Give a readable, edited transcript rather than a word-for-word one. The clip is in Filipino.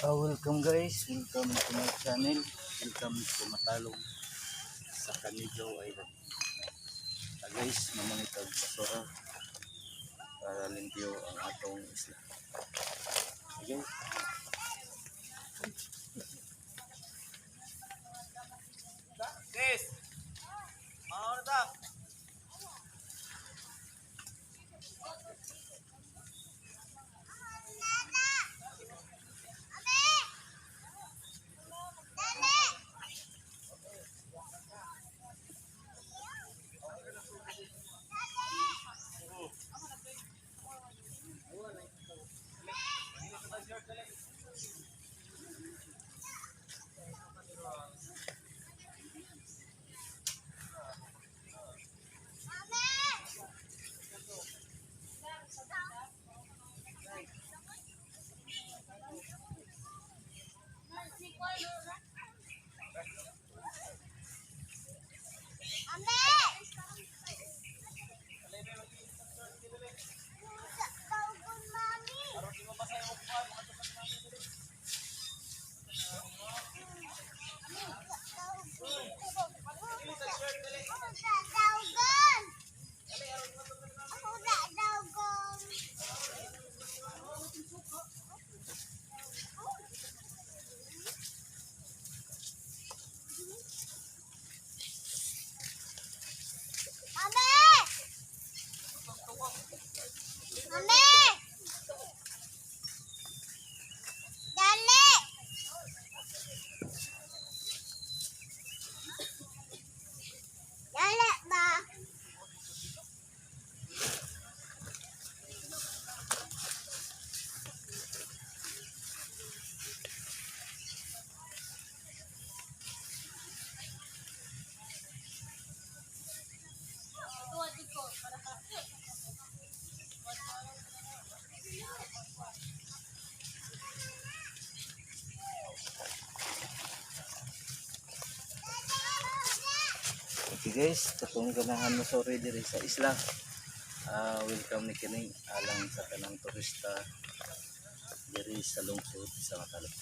Welcome guys, welcome to my channel. Welcome to Matalong sa Canijo Island. Guys, mamangitag basura para limpyo ang atong isla. Okay. Guys, mauna ta. Okay guys, katong ganahan mo sorry diri sa isla. Welcome ni kini alang sa kanang turista diri sa lungsod sa Matalong.